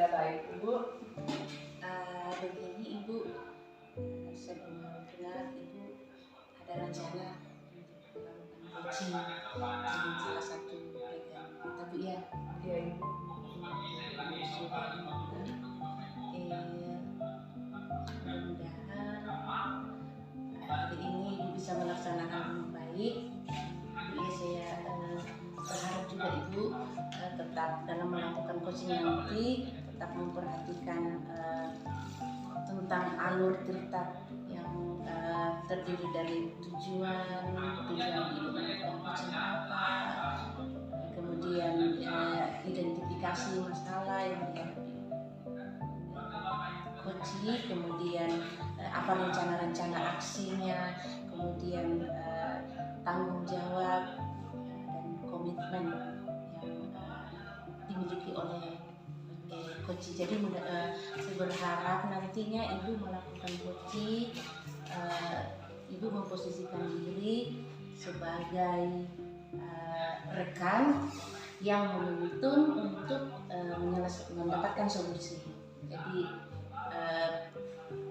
Alhamdulillah baik, Ibu. Begini Ibu, sebelumnya Ibu ada rencana untuk melakukan coaching dengan salah satu pegang kita Bu ya. Iya Ibu. Mudah-mudahan hari ini Ibu bisa melaksanakan dengan baik. Ibu ya, saya berharap juga Ibu tetap dalam melakukan coaching nanti tetap memperhatikan tentang alur cerita yang terdiri dari tujuan Ibu melakukan coaching apa, kemudian identifikasi masalah yang dihadapi coaching, kemudian apa rencana-rencana aksinya, kemudian tanggung jawab dan komitmen yang dimiliki oleh coaching. Jadi saya berharap nantinya Ibu melakukan coaching, Ibu memposisikan diri sebagai rekan yang menuntun untuk mendapatkan solusi. Jadi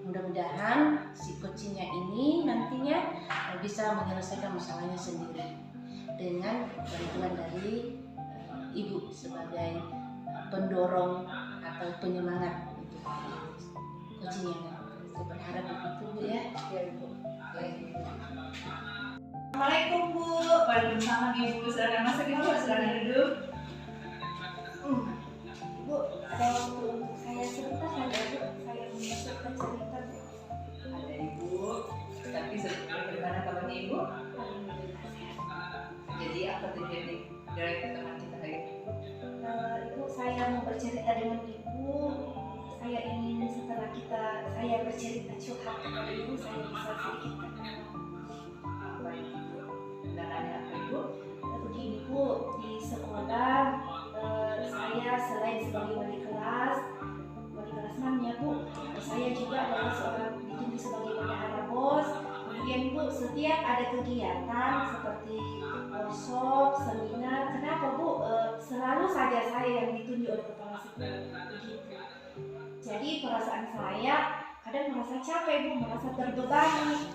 mudah-mudahan si coachingnya ini nantinya bisa menyelesaikan masalahnya sendiri dengan bantuan dari Ibu sebagai pendorong atau penyemangat untuk coachingnya. Saya berharap begitu Bu ya. Iya Ibu. Assalamualaikum Bu. Waalaikumsalam Ibu. Silakan masuk Ibu. Silakan duduk. Bu, ada waktu untuk saya sebentar saja Bu. Saya menyiapkan cerita Bu. Ada Ibu. Tapi bagaimana kabarnya Ibu? Alhamdulillah sehat. Jadi apa terjadi dari pertemuan kita hari ini? Ibu, saya mau bercerita dengan Ibu. Saya ingin setelah saya bercerita curhat kepada Ibu, saya bisa sedikit tenang. Apa Ibu? Kendalanya apa Ibu? Begini Bu, di sekolah saya selain sebagai wali kelas namanya Bu, saya juga adalah seorang ditunjuk sebagai bendahara BOS. Kemudian Bu, setiap ada kegiatan seperti workshop, seminar, kenapa Bu? Selalu saja saya yang ditunjuk oleh kepala sekolah begitu. Jadi perasaan saya kadang merasa capek Bu, merasa terbebani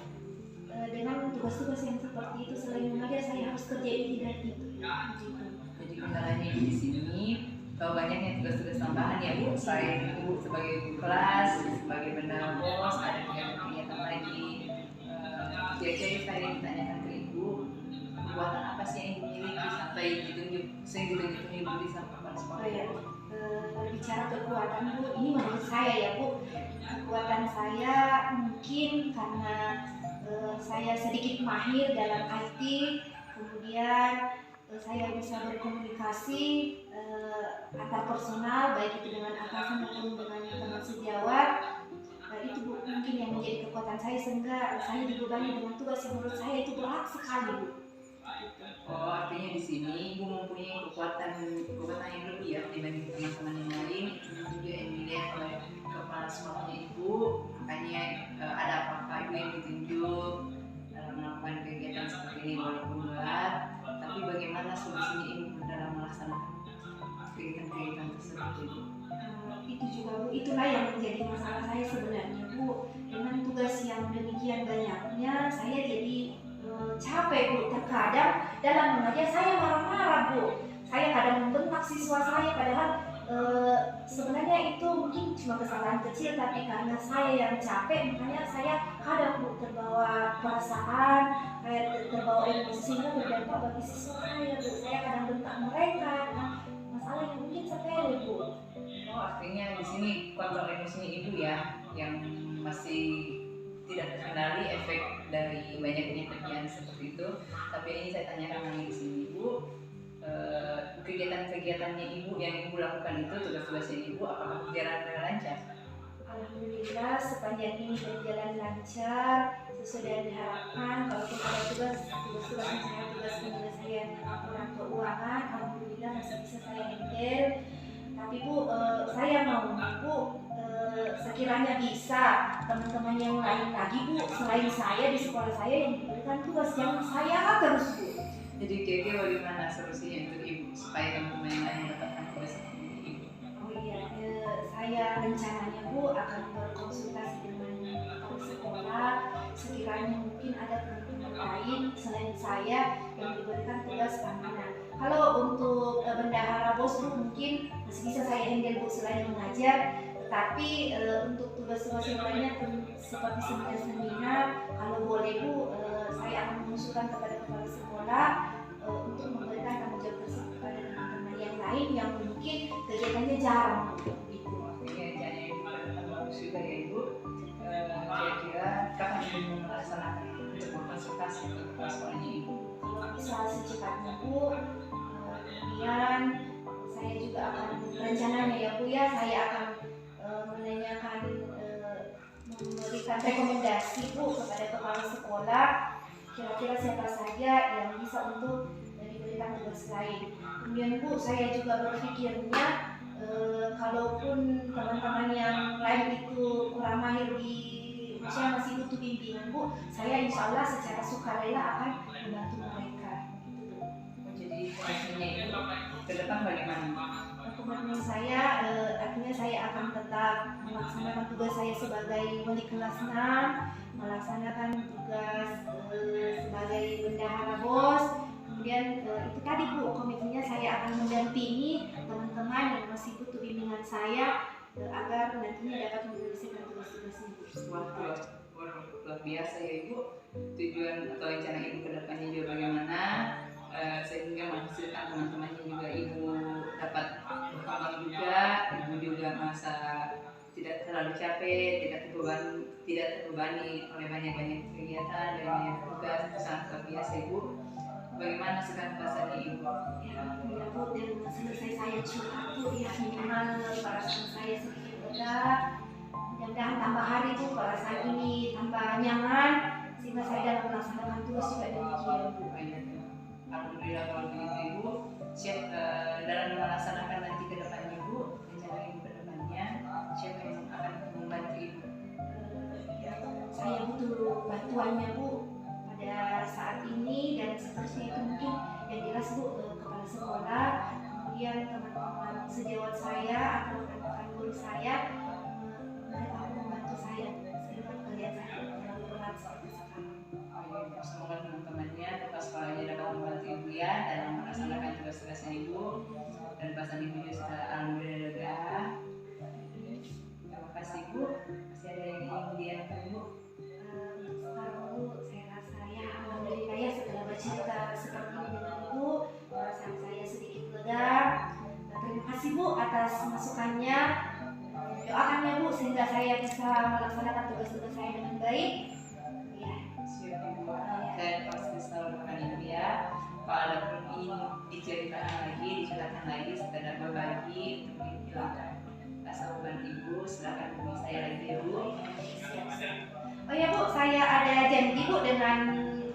dengan tugas-tugas yang seperti itu. Selain mengajar saya harus kerja ini dan itu. Begitu. Jadi kendalanya Ibu di sini banyaknya tugas-tugas tambahan ya Bu. Selain Ibu sebagai guru kelas, sebagai bendahara BOS, ada kegiatan-kegiatan lagi. Jadi saya ditanyakan ke Ibu, kekuatan apa sih yang Ibu miliki sampai ditunjuk Ibu bisa kepala sekolah? Ya, berbicara kekuatan Bu, ini menurut saya ya Bu, kekuatan saya mungkin karena saya sedikit mahir dalam IT, kemudian saya bisa berkomunikasi antar personal, baik itu dengan atasan maupun dengan teman sejawat. Itu Bu, mungkin yang menjadi kekuatan saya sehingga saya dibebani dengan tugas yang menurut saya itu berat sekali Bu. Oh, artinya di sini Ibu mempunyai kekuatan yang lebih ya dibanding teman-teman yang lain. Itu juga yang dilihat oleh kepala sekolahnya Ibu. Makanya ada apa-apa Ibu yang ditunjuk dalam melakukan kegiatan seperti ini walaupun berat. Tapi bagaimana solusinya Ibu dalam melaksanakan kegiatan-kegiatan tersebut Ibu? Itu juga Bu, itulah yang menjadi masalah saya sebenarnya Bu. Dengan tugas yang demikian banyaknya, saya jadi capek Bu. Terkadang dalam mengajar saya marah-marah Bu. Saya kadang membentak siswa saya, padahal sebenarnya itu mungkin cuma kesalahan kecil, tapi karena saya yang capek, makanya saya kadang Bu terbawa perasaan, terbawa emosi sehingga berdampak bagi siswa saya Bu. Saya kadang bentak mereka, masalah yang mungkin sepele Bu. Oh, artinya di sini kontrol emosinya Ibu ya yang masih tidak terkendali efek dari banyaknya kerjaan seperti itu. Tapi ini saya tanyakan lagi di sini Ibu, kegiatan-kegiatannya Ibu yang Ibu lakukan itu, tugas-tugasnya Ibu, apakah berjalan dengan lancar? Alhamdulillah sepanjang ini berjalan lancar sesuai dengan diharapkan. Kalaupun ada tugas-tugas misalnya tugas penyelesaian laporan keuangan, alhamdulillah masih bisa saya handle. Tapi Bu, saya mau Bu, sekiranya bisa teman-teman yang lain lagi Bu, selain saya di sekolah saya yang diberikan tugas, jangan saya terus Bu. Jadi kira-kira bagaimana solusinya untuk Ibu supaya teman-teman yang lain mendapatkan tugas seperti Ibu? Oh iya, saya rencananya Bu akan berkonsultasi dengan kepala sekolah sekiranya mungkin ada teman-teman lain selain saya yang diberikan tugas amanah. Kalau untuk bendahara bos Bu mungkin masih bisa saya handle Bu selain mengajar, tapi untuk tugas-tugas yang lainnya seperti seminar-seminar kalau boleh Bu saya akan mengusulkan kepada kepala sekolah untuk memberikan tanggung jawab tersebut kepada teman-teman yang lain yang mungkin kegiatannya jarang gitu. Jadi bagus juga ya Ibu. Kira-kira kapan Ibu melaksanakan untuk berkonsultasi ke kepala sekolahnya Ibu? Kalau bisa secepatnya Bu, kemudian saya juga akan rencananya ya Bu ya, saya akan menanyakan memberikan rekomendasi Bu kepada kepala sekolah kira-kira siapa saja yang bisa untuk diberikan tugas lain. Kemudian Bu, saya juga berpikirnya kalaupun teman-teman yang lain itu kurang mahir di saya masih butuh bimbingan Bu, saya insya Allah secara sukarela akan membantu mereka. Jadi komitmennya Ibu ke depan bagaimana? Komitmen saya artinya saya akan tetap melaksanakan tugas saya sebagai wali kelas 6, melaksanakan tugas sebagai bendahara bos. Kemudian itu tadi Bu, komitmennya saya akan mendampingi teman-teman yang masih butuh bimbingan saya agar nantinya dapat menyelesaikan tugas-tugasnya Bu. Luar biasa ya Ibu. Tujuan atau rencana Ibu ke depannya juga bagaimana sehingga menghasilkan teman-temannya juga Ibu dapat berkembang juga, Ibu juga merasa tidak terlalu capek, tidak terbebani oleh banyak-banyak kegiatan dan banyak tugas. Sangat luar biasa Ibu. Bagaimana sekarang perasaannya Ibu? Ya alhamdulillah Bu, dengan selesai saya curhat Bu ya minimal perasaan saya sedikit lega. Mudah-mudahan tambah hari Bu perasaan ini tambah nyaman sehingga saya dalam melaksanakan tugas juga demikian Bu. Alhamdulillah kalau begitu Ibu siap dalam melaksanakan nanti ke depannya Ibu, rencana Ibu ke depannya siapa yang akan membantu Ibu? Saya butuh bantuannya Bu pada saat ini dan seterusnya itu mungkin yang jelas Bu kepala sekolah, kemudian teman-teman sejawat saya atau rekan-rekan guru saya mereka membantu saya sehingga pekerjaan saya tidak terlalu berat seperti sekarang. Semoga teman-temannya kepala sekolahnya dapat membantu Ibu ya dalam melaksanakan tugas-tugasnya Ibu dan perasaan Ibu juga sudah alhamdulillah lega. Terima kasih Bu. Masih ada yang ingin ditanyakan Bu? Sekarang Bu, saya rasa ya alhamdulillah ya setelah bercerita seperti ini dengan Ibu, perasaan saya sedikit lega. Terima kasih Bu atas masukannya. Doakan ya Bu sehingga saya bisa melaksanakan tugas-tugas saya dengan baik. Ya. Siap Ibu. Saya pasti selalu doakan Ibu ya. Kalau ada pun ingin diceritakan lagi, sekedar berbagi untuk menghilangkan rasa beban Ibu, silakan hubungi saya lagi ya Bu. Siap. Oh ya Bu, saya ada janji Bu dengan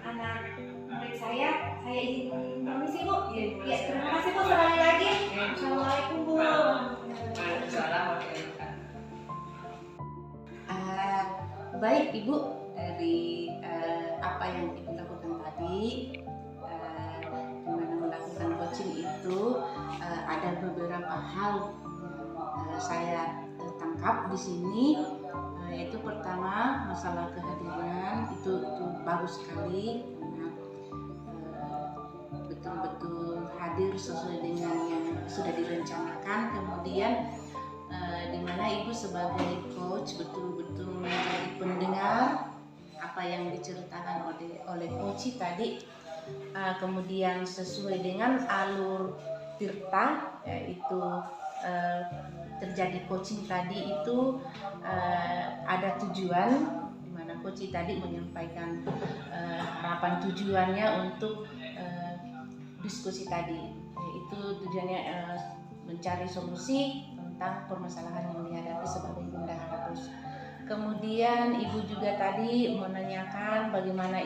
anak murid saya. Saya izin permisi Bu. Ya, terima kasih Bu sekali lagi. Assalamualaikum Bu. Waalaikumsalam warahmatullahi wabarakatuh. Baik Ibu, dari apa yang Ibu lakukan tadi, gimana melakukan coaching itu ada beberapa hal saya tangkap di sini. Yaitu pertama masalah kehadiran itu bagus sekali karena betul-betul hadir sesuai dengan yang sudah direncanakan. Kemudian di mana Ibu sebagai coach betul-betul menjadi pendengar apa yang diceritakan oleh coach tadi. Kemudian sesuai dengan alur Tirta, yaitu terjadi coaching tadi itu ada tujuan di mana coach tadi menyampaikan harapan tujuannya untuk diskusi tadi, yaitu tujuannya mencari solusi tentang permasalahan yang dihadapi sebagai bendahara bos. Kemudian Ibu juga tadi menanyakan bagaimana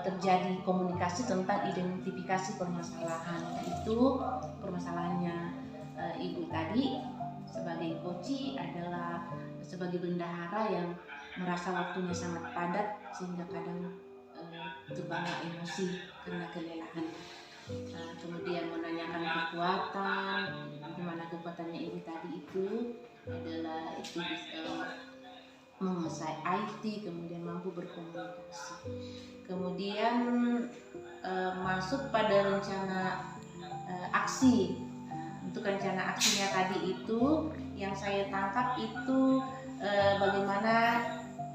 terjadi komunikasi tentang identifikasi permasalahan. Itu permasalahannya Ibu tadi sebagai coach adalah sebagai bendahara yang merasa waktunya sangat padat sehingga kadang terbawa emosi karena kelelahan. Kemudian menanyakan kekuatan, bagaimana kekuatannya ibu tadi itu adalah itu menguasai IT, kemudian mampu berkomunikasi, kemudian masuk pada rencana aksi. Untuk rencana aksinya tadi itu yang saya tangkap itu bagaimana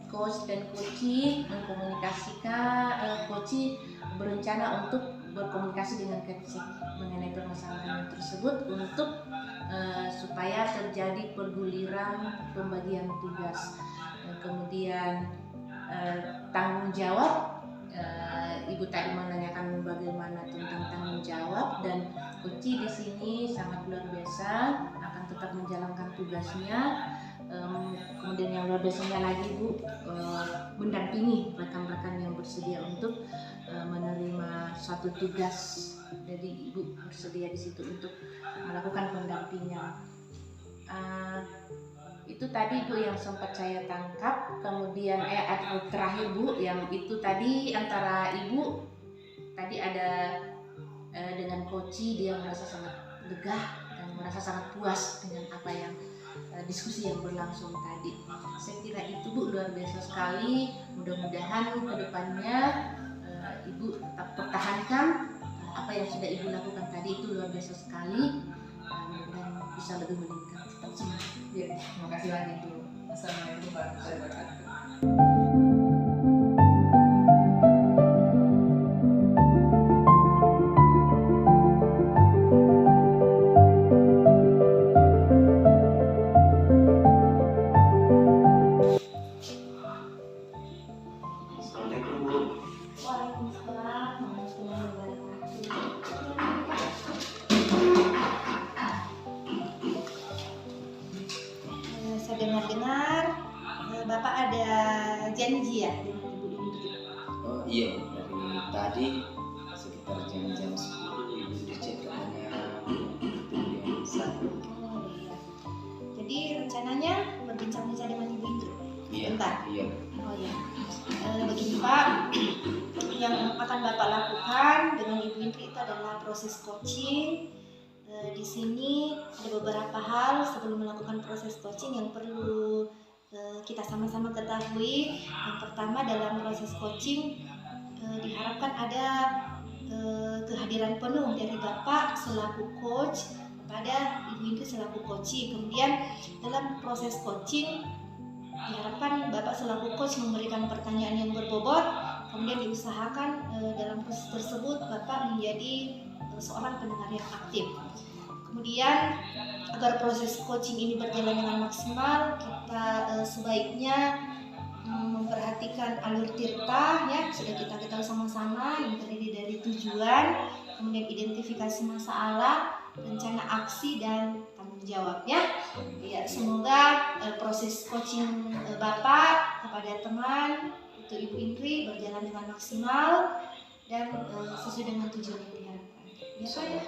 coach dan coachee mengkomunikasikan, coachee berencana untuk berkomunikasi dengan coachee mengenai permasalahan tersebut untuk supaya terjadi perguliran pembagian tugas. Kemudian tanggung jawab, ibu tadi menanyakan bagaimana tentang tanggung jawab, dan coachee di sini sangat luar biasa akan tetap menjalankan tugasnya. Kemudian yang luar biasanya lagi Bu, mendampingi rekan-rekan yang bersedia untuk menerima suatu tugas. Jadi ibu bersedia di situ untuk melakukan pendampingan. Itu tadi Bu yang sempat saya tangkap. Kemudian terakhir Bu, yang itu tadi antara ibu tadi ada dengan coachee, dia merasa sangat lega dan merasa sangat puas dengan apa yang diskusi yang berlangsung tadi. Saya kira itu Bu luar biasa sekali. Mudah-mudahan kedepannya ibu tetap pertahankan apa yang sudah ibu lakukan tadi, itu luar biasa sekali. Mudah-mudahan bisa lebih meningkat. Tetap semangat. Ya, terima kasih banyak Bu. Assalamualaikum warahmatullahi wabarakatuh. Waalaikumsalam warahmatullahi wabarakatuh. Saya dengar-dengar Bapak ada janji ya dengan Ibu Indri? Oh iya, dari tadi sekitar jam-jam 10 ibu udah chat katanya ketemu dengan saya. Oh iya. Jadi rencananya berbincang-bincang dengan Ibu Indri? Iya. Bentar. Iya. Oh ya. Begini Pak, yang akan Bapak lakukan dengan Ibu Indri itu adalah proses coaching. Di sini ada beberapa hal sebelum melakukan proses coaching yang perlu kita sama-sama ketahui. Yang pertama, dalam proses coaching diharapkan ada kehadiran penuh dari Bapak selaku coach kepada Ibu Indri selaku coachee. Kemudian dalam proses coaching diharapkan Bapak selaku coach memberikan pertanyaan yang berbobot. Kemudian diusahakan dalam proses tersebut Bapak menjadi seorang pendengar yang aktif. Kemudian agar proses coaching ini berjalan dengan maksimal, kita sebaiknya memperhatikan alur tirta ya, sudah kita ketahui sama-sama, yang terdiri dari tujuan, kemudian identifikasi masalah, rencana aksi, dan tanggung jawabnya. Ya, semoga proses coaching Bapak kepada teman itu Ibu Indri berjalan dengan maksimal dan sesuai dengan tujuan yang diharapkan. Ya Pak ya.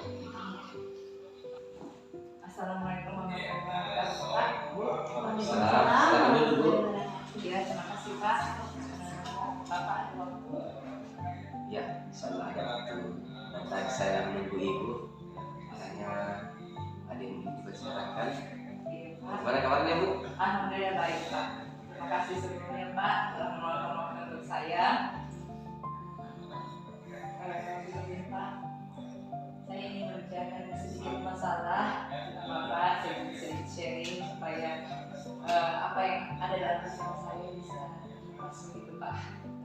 Assalamualaikum warahmatullahi wabarakatuh Pak. Salam dulu. Ya, terima kasih Pak. Bapak ada waktu? Ya, insyaallah ada waktu. Nanti saya menunggu ibu. Makanya ada yang ingin dibicarakan. Iya Pak. Gimana kabarnya Bu? Alhamdulillah baik Pak. Terima kasih sebelumnya Pak telah meluangkan waktu untuk saya. Begini Pak, saya ingin menceritakan sedikit masalah tentang Bapak. Saya ingin sedikit sharing supaya apa yang ada dalam pikiran saya bisa langsung gitu Pak,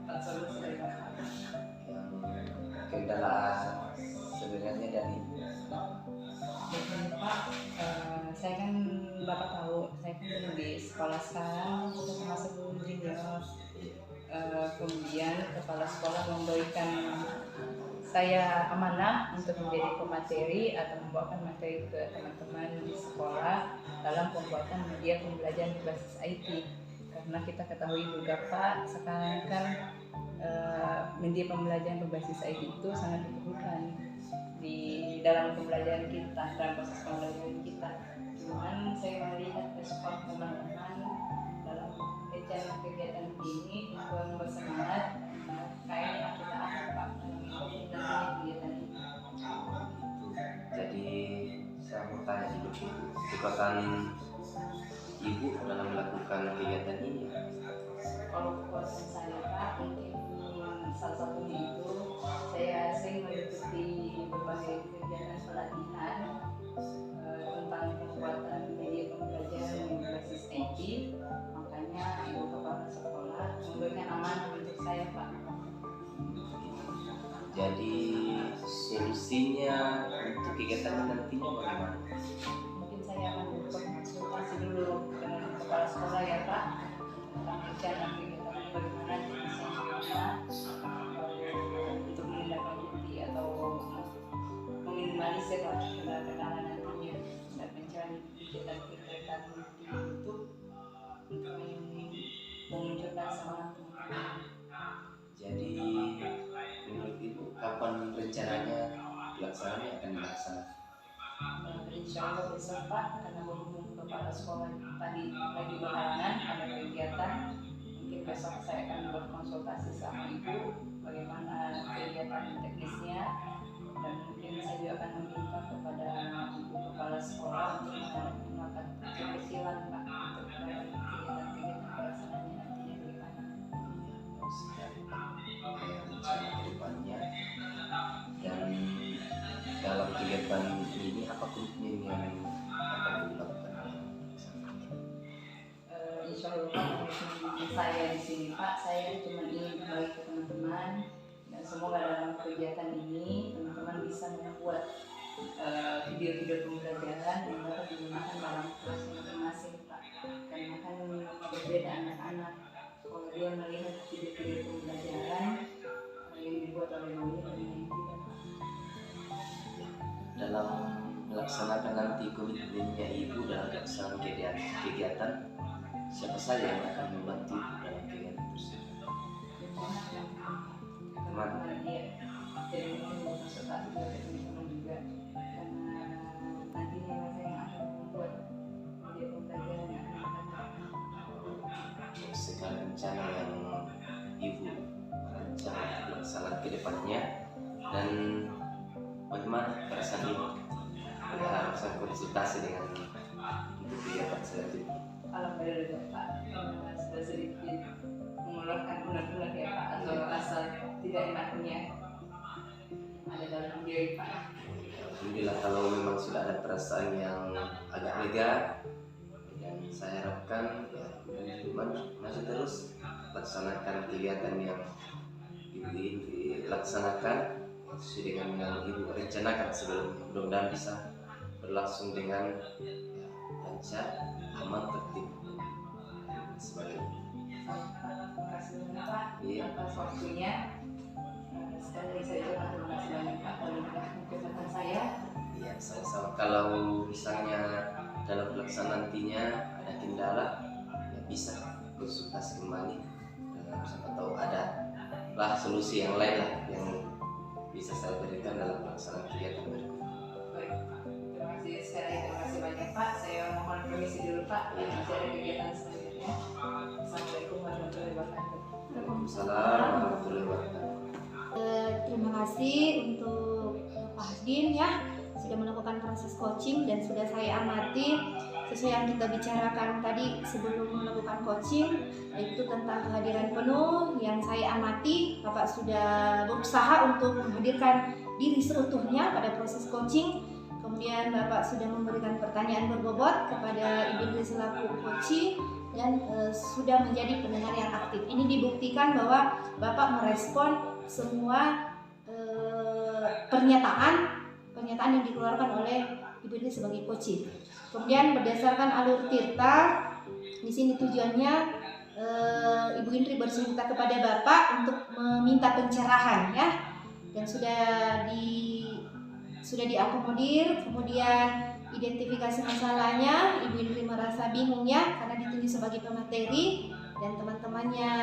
dapat solusi dari Bapak. Yang kendala sebenarnya dari ibu. Begini Pak, saya kan Bapak tahu, saya kan belum di sekolah sekarang, kita termasuk belum junior. Kemudian kepala sekolah memberikan saya amanah untuk menjadi pemateri atau membawakan materi ke teman-teman di sekolah dalam pembuatan media pembelajaran berbasis IT. Karena kita ketahui juga Pak, sekarang kan media pembelajaran berbasis IT itu sangat diperlukan di dalam pembelajaran kita, dalam proses pembelajaran kita. Cuman saya melihat respon teman-teman dalam kegiatan ini untuk bersemangat, kayaknya kita akan Pak menangani kegiatan ini. Jadi saya mau tanya ibu keikutsertaan Ibu dalam melakukan kegiatan ini? Kalau kekuatan saya Pak, mungkin salah satunya itu saya sering mengikuti berbagai kegiatan pelatihan tentang kekuatan media pembelajaran yang berbasis IT. Makanya Ibu Kepala Sekolah memberikan amanah untuk saya Pak. Jadi solusinya untuk kegiatan nantinya bagaimana? Mungkin saya akan berkonsultasi dulu dengan kepala sekolah ya Pak tentang rencana kegiatan bagaimana bisa untuk menindaklanjuti atau meminimalisir lah kendala-kendala nantinya dan mencari kegiatan-kegiatan untuk memunculkan semangat teman-teman. Jadi menurut Ibu kapan rencananya pelaksananya akan dilaksanakan? Insya Allah besok Pak, karena berhubung kepala sekolah tadi lagi berhalangan ada kegiatan, mungkin besok saya akan berkonsultasi sama Ibu bagaimana kegiatan teknisnya, dan mungkin saya juga akan meminta kepada Ibu Kepala Sekolah untuk melakukan kecil-kecilan Pak untuk kegiatan-kegiatan pelaksanaannya nantinya bagaimana. Rencana ke depannya, dan dalam kegiatan ini apa komitmen yang akan dilakukan? Insya Allah komitmen saya di sini Pak, saya cuma ingin berbagi ke teman-teman dan semoga dalam kegiatan ini teman-teman bisa membuat video-video pembelajaran yang dapat digunakan dalam kelas masing-masing Pak. Karena kan berbeda anak-anak kalau dia melihat video-video pembelajaran yang dibuat oleh Mami dan yang tidak Pak. Dalam melaksanakan nanti komitmennya Ibu dalam pelaksanaan kegiatan, siapa saja yang akan membantu Ibu dalam kegiatan tersebut? Teman-teman dia, jadi mungkin berkonsultasi dengan teman-teman juga karena nantinya saya yang akan membuat video pembelajaran yang akan Segala rencana yang Ibu rencana pelaksanaan ke depannya, dan bagaimana perasaan Ibu? Ada harus konsultasi dengan untuk kegiatan selanjutnya. Alhamdulillah Pak, sudah sedikit mengeluarkan unek-unek ya Pak, atau rasa tidak enaknya ada dalam diri Pak. Alhamdulillah kalau memang sudah ada perasaan yang agak lega, dan saya harapkan ya masih terus laksanakan kegiatan yang Ibu ingin dilaksanakan sesuai dengan yang Ibu rencanakan sebelumnya. Mudah-mudahan bisa berlangsung dengan lancar, aman, tertib sebagainya. Terima kasih banyak Pak Iya. atas waktunya. Sekali lagi saya ucapkan terima kasih banyak Pak telah mengikutkan saya. Iya, sama-sama. Kalau misalnya dalam pelaksanaan nantinya ada kendala, ya bisa konsultasi kembali. Siapa tahu ada lah solusi yang lain lah yang bisa saya berikan dalam pelaksanaan kegiatan berikut. Baik Pak, terima kasih sekali lagi, terima kasih banyak Pak. Saya mohon permisi dulu Pak, masih ada kegiatan selanjutnya. Assalamualaikum warahmatullahi wabarakatuh. Waalaikumsalam warahmatullahi wabarakatuh. Terima kasih untuk Pak Hasdin ya sudah melakukan proses coaching dan sudah saya amati sesuai yang kita bicarakan tadi sebelum melakukan coaching, yaitu tentang kehadiran penuh. Yang saya amati Bapak sudah berusaha untuk menghadirkan diri seutuhnya pada proses coaching. Kemudian Bapak sudah memberikan pertanyaan berbobot kepada Ibu Indri selaku coaching dan sudah menjadi pendengar yang aktif. Ini dibuktikan bahwa Bapak merespon semua pernyataan yang dikeluarkan oleh Ibu Indri sebagai coaching. Kemudian berdasarkan alur tirta, di sini tujuannya Ibu Indri bercerita kepada Bapak untuk meminta pencerahan ya, dan sudah diakomodir. Kemudian identifikasi masalahnya, Ibu Indri merasa bingung ya karena ditunjuk sebagai pemateri dan teman-temannya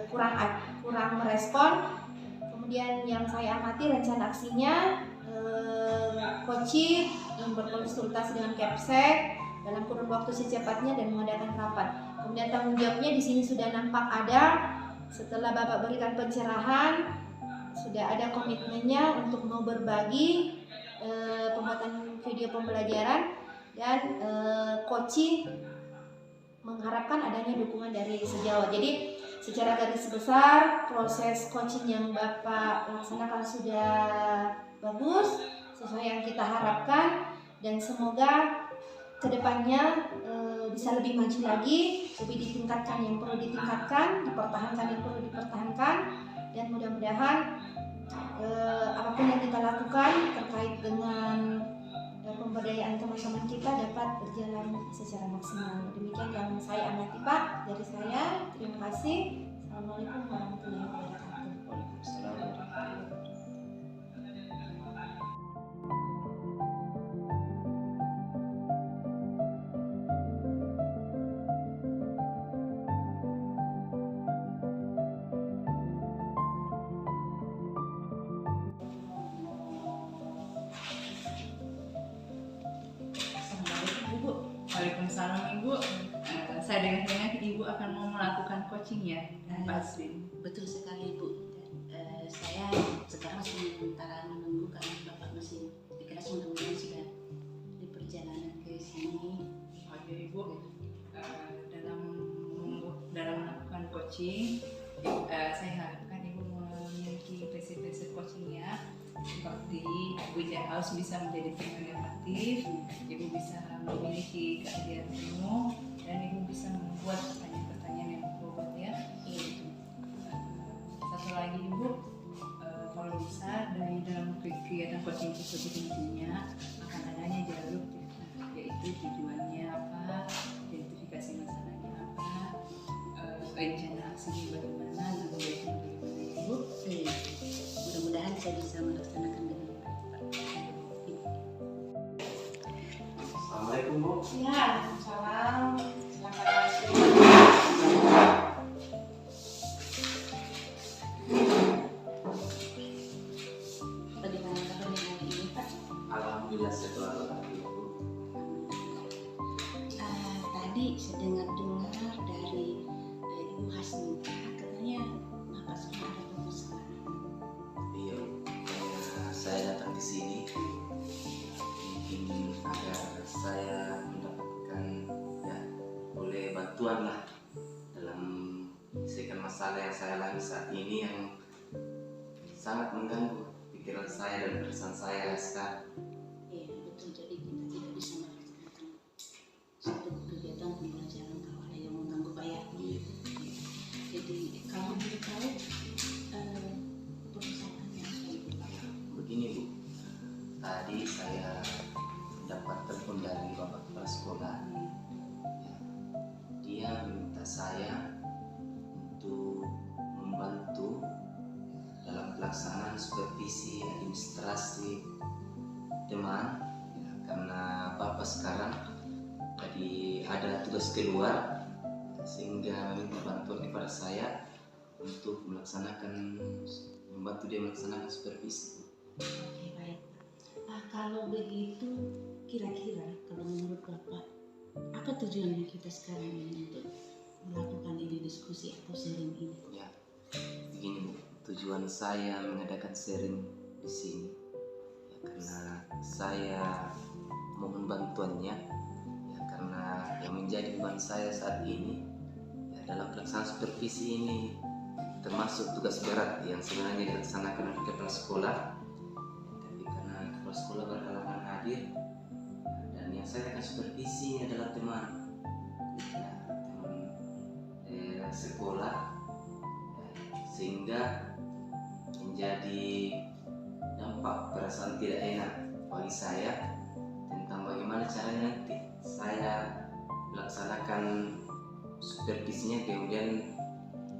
kurang merespon. Kemudian yang saya amati rencana aksinya, coaching yang berkonsultasi dengan Kepsek dalam kurun waktu secepatnya dan mengadakan rapat. Kemudian tanggung jawabnya di sini sudah nampak ada. Setelah Bapak berikan pencerahan, sudah ada komitmennya untuk mau berbagi pembuatan video pembelajaran dan coaching mengharapkan adanya dukungan dari sejawat. Jadi secara garis besar proses coaching yang Bapak laksanakan sudah bagus sesuai yang kita harapkan, dan semoga kedepannya bisa lebih maju lagi, lebih ditingkatkan yang perlu ditingkatkan, dipertahankan yang perlu dipertahankan, dan mudah-mudahan apapun yang kita lakukan terkait dengan pemberdayaan teman-teman kita dapat berjalan secara maksimal. Demikian yang saya amati Pak dari saya. Terima kasih. Assalamualaikum warahmatullahi wabarakatuh. Waalaikumsalam warahmatullahi wabarakatuh. Assalamualaikum Ibu. Waalaikumsalam Ibu. Saya dengar-dengar Ibu akan mau melakukan coaching ya, Pak Aswin. Betul sekali Bu. Saya sekarang sementara menunggu karena Bapak masih di kelas, mudah-mudahan sudah di perjalanan ke sini. Oh iya Ibu, dalam melakukan coaching, saya harapkan Ibu memiliki prinsip-prinsip coachingnya seperti Ibu harus bisa menjadi pendengar yang aktif, Ibu bisa memiliki keahlian penuh, dan Ibu bisa membuat pertanyaan-pertanyaan yang berbobot ya. Satu lagi Ibu, kalau bisa dari dalam kegiatan coaching tersebut intinya akan adanya jalur yaitu tujuannya apa, identifikasi masalahnya apa, rencana aksinya bagaimana, dan bagaimana Ibu. Mudah-mudahan saya bisa melaksanakan dengan baik Pak. Assalamualaikum Bu. Ya, Waalaikumsalam. Silakan masuk. Bagaimana kabarnya hari ini Pak? Alhamdulillah setelah Bu. Tadi saya dengar dari Ibu Hasnita katanya Bapak sudah ada permasalahan. Iya, saya datang di sini mungkin agar saya mendapatkan ya boleh bantuan lah dalam menyelesaikan masalah yang saya alami saat ini yang sangat mengganggu pikiran saya dan perasaan saya sekarang. Iya betul, jadi kita tidak bisa melaksanakan satu kegiatan pembelajaran kalau ada yang mengganggu Pak ya. Jadi kalau boleh tahu permasalahannya apa Ibu Pak? Begini Bu, tadi saya dapat telepon dari bapak kepala sekolah. Dia meminta saya untuk membantu dalam pelaksanaan supervisi administrasi teman ya, karena bapak sekarang tadi ada tugas keluar sehingga meminta bantuan kepada saya untuk membantu dia melaksanakan supervisi. Oke baik Pak. Kalau begitu kira-kira kalau menurut Bapak apa tujuannya kita sekarang ini untuk melakukan ini diskusi atau sharing ini? Ya, begini Bu, tujuan saya mengadakan sharing di sini ya, karena saya mohon bantuannya ya, karena yang menjadi beban saya saat ini ya, dalam pelaksanaan supervisi ini termasuk tugas berat yang sebenarnya dilaksanakan oleh kepala sekolah ya, tapi karena kepala sekolah berhalangan hadir ya, dan yang saya akan supervisi adalah teman ya, teman sekolah sehingga menjadi dampak perasaan tidak enak bagi saya tentang bagaimana caranya nanti saya melaksanakan supervisinya, kemudian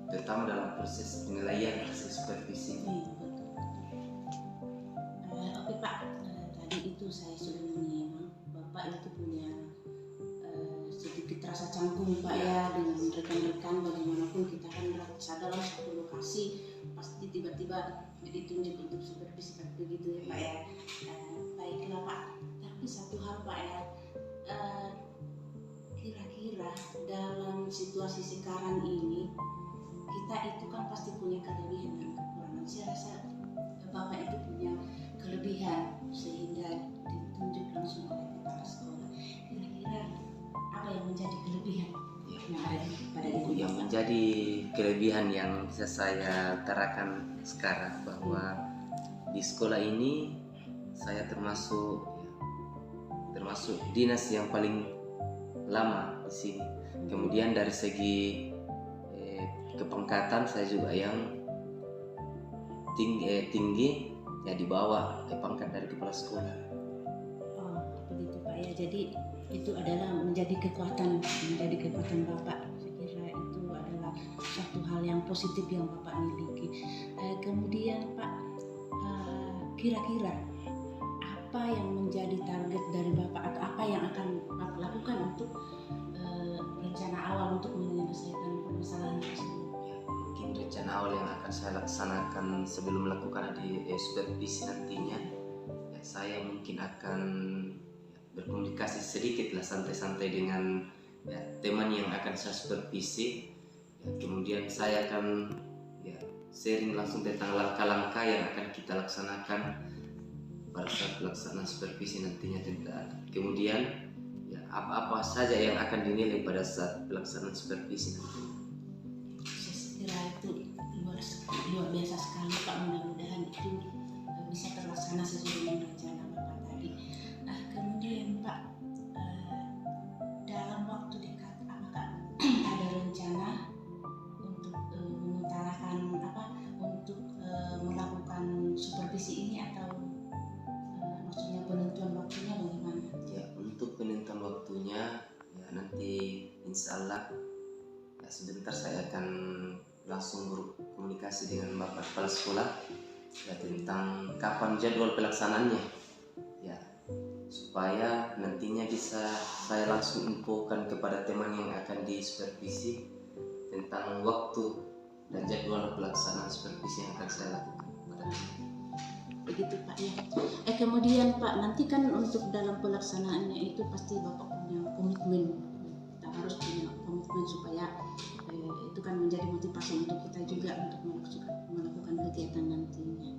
terutama dalam proses penilaian hasil supervisi. Oke Pak, tadi itu saya sudah menyimak Bapak itu punya sedikit rasa canggung Pak ya dengan rekan-rekan, bagaimanapun kita kan berada dalam satu lokasi pasti tiba-tiba ditunjuk untuk supervisi begitu ya Pak ya. Baiklah Pak, tapi satu hal Pak ya, kira-kira dalam situasi sekarang ini kita itu kan pasti punya kelebihan dan kekurangan. Saya rasa Bapak itu punya kelebihan sehingga ditunjuk langsung oleh kepala sekolah. yang ada pada Bu, diri yang Bapak? menjadi kelebihan yang bisa saya utarakan sekarang bahwa di sekolah ini saya termasuk dinas yang paling lama di sini. Kemudian dari segi kepangkatan saya juga yang tinggi ya, di bawah pangkat dari kepala sekolah. Oh, begitu Pak ya. Jadi itu adalah menjadi kekuatan Bapak. Saya kira itu adalah satu hal yang positif yang Bapak miliki. Kemudian Pak, kira-kira apa yang menjadi target dari Bapak atau apa yang akan Bapak lakukan untuk rencana awal untuk menyelesaikan permasalahan tersebut? Mungkin rencana awal yang akan saya laksanakan sebelum melakukan supervisi nantinya, ya, saya mungkin akan berkomunikasi sedikit lah, santai-santai dengan teman yang akan saya supervisi. Ya, kemudian saya akan sharing langsung tentang langkah-langkah yang akan kita laksanakan pada saat pelaksanaan supervisi nantinya. Kemudian apa-apa saja yang akan dinilai pada saat pelaksanaan supervisi nanti. Saya kira itu luar biasa sekali Pak. Mudah-mudahan itu bisa terlaksana sesuai dengan rencana Bapak tadi. Kemudian Pak, dalam waktu dekat apakah ada rencana untuk mengutarakan untuk melakukan supervisi ini, atau maksudnya penentuan waktunya bagaimana? Ya, untuk penentuan waktunya ya nanti insya Allah sebentar saya akan langsung berkomunikasi dengan Bapak Kepala Sekolah ya, tentang kapan jadwal pelaksanaannya ya, supaya nantinya bisa saya langsung infokan kepada teman yang akan disupervisi tentang waktu dan jadwal pelaksanaan supervisi yang akan saya lakukan pada Begitu Pak ya. Kemudian Pak, nanti kan untuk dalam pelaksanaannya itu pasti Bapak punya komitmen. Kita harus punya komitmen supaya itu kan menjadi motivasi untuk kita juga untuk melakukan kegiatan nantinya.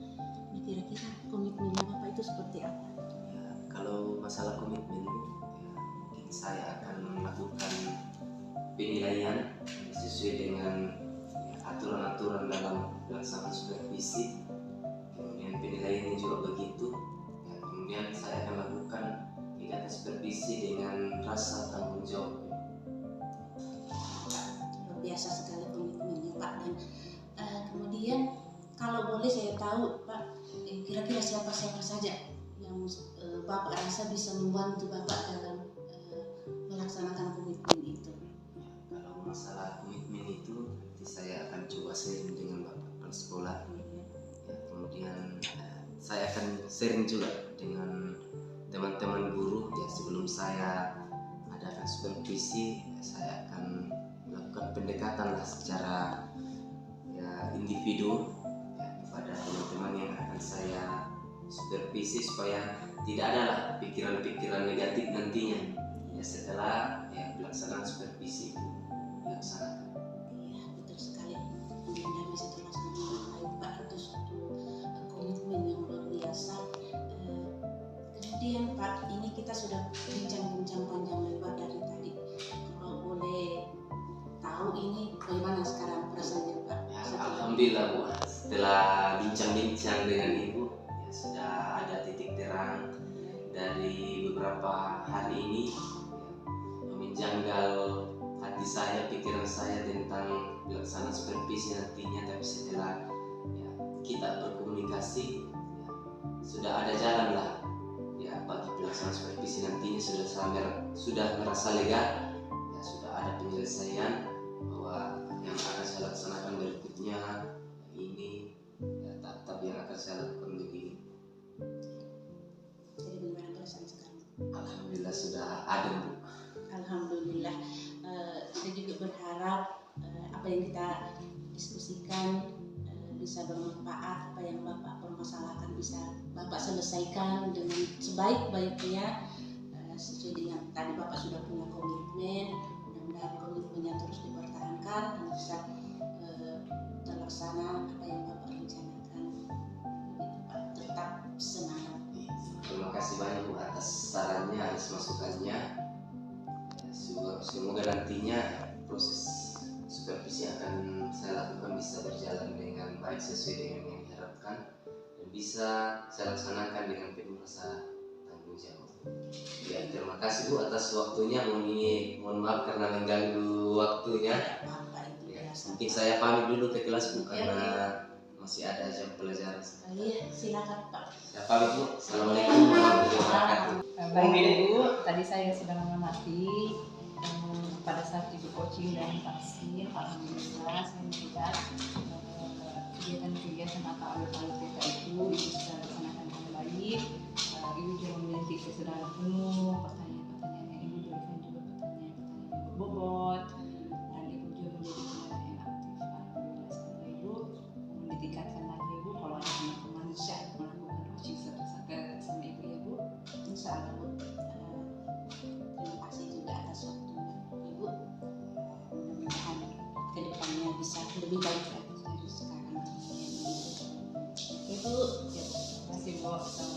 Nah, kira-kira komitmennya Bapak itu seperti apa? ya. Kalau masalah komitmen ya, mungkin saya akan melakukan penilaian sesuai dengan aturan-aturan dalam pelaksanaan supervisi. Kemudian penilaiannya juga begitu ya, kemudian saya akan lakukan kegiatan supervisi dengan rasa tanggung jawab. Luar biasa sekali komitmennya Pak. Dan kemudian kalau boleh saya tahu Pak, kira-kira siapa-siapa saja yang Bapak rasa bisa membantu Bapak dalam melaksanakan komitmen itu? Ya, kalau masalah komitmen itu nanti saya akan coba sharing dengan Bapak Kepala Sekolah ya, kemudian saya akan sharing juga dengan teman-teman guru ya. Sebelum saya adakan supervisi ya, saya akan melakukan pendekatan lah secara individu ya, kepada teman-teman yang akan saya supervisi supaya tidak ada lah pikiran-pikiran negatif nantinya ya setelah pelaksanaan supervisi itu dilaksanakan. Iya, betul sekali. Mudah-mudahan bisa terlaksana dengan baik Pak. Itu suatu komitmen yang luar biasa. Kemudian Pak, ini kita sudah bincang-bincang panjang lebar dari tadi. Kalau boleh tahu ini bagaimana sekarang perasaannya Pak? Ya, alhamdulillah Bu, setelah bincang-bincang dengan Ibu ya, sudah ada titik terang dari beberapa hari ini ya, menjanggal hati saya, pikiran saya tentang pelaksanaan supervisi nantinya. Tapi setelah ya, kita berkomunikasi ya, sudah ada jalan lah ya bagi pelaksanaan supervisi nantinya. Sudah merasa lega ya, sudah ada penyelesaian bahwa yang akan saya laksanakan berikutnya ini ya, tahap yang akan saya lakukan begini. Jadi bagaimana perasaan sekarang? Alhamdulillah sudah adem Bu. Alhamdulillah. Saya juga berharap apa yang kita diskusikan bisa bermanfaat. Apa yang Bapak permasalahkan bisa Bapak selesaikan dengan sebaik-baiknya, sesuai dengan tadi Bapak sudah punya komitmen. Mudah-mudahan komitmennya terus dipertahankan dan bisa terlaksana apa yang Bapak rencanakan. Begitu Pak. Tetap semangat. Terima kasih banyak Bu atas sarannya, atas masukannya. Semoga nantinya proses supervisi yang akan saya lakukan bisa berjalan dengan baik sesuai dengan yang diharapkan dan bisa saya laksanakan dengan penuh rasa tanggung jawab. Ya, terima kasih Bu atas waktunya. Mohon maaf karena mengganggu waktunya. Ya, mungkin saya pamit dulu ke kelas Bu karena masih ada jam pelajaran. Iya, silakan Pak. Saya pamit Bu. Assalamualaikum warahmatullahi wabarakatuh. Baik Ibu, tadi saya sudah mengamati pada saat Ibu coaching dan vaksin, alhamdulillah saya melihat kegiatan-kegiatan atau alur-alur TK itu Ibu sudah laksanakan dengan baik. Ibu juga memiliki kesadaran penuh, pertanyaan-pertanyaan yang Ibu berikan juga pertanyaan-pertanyaan yang berbobot, dan Ibu juga menjadi pendengar yang aktif. Alhamdulillah semoga Ibu ditingkatkan lagi Ibu kalau ada teman-teman bisa melakukan coaching sama Ibu ya Bu. Insya Allah Bu. Terima kasih juga atas waktu Ibu. Mudah-mudahan kedepannya bisa lebih baik lagi dari sekarang. Oke Bu. Terima kasih Bu.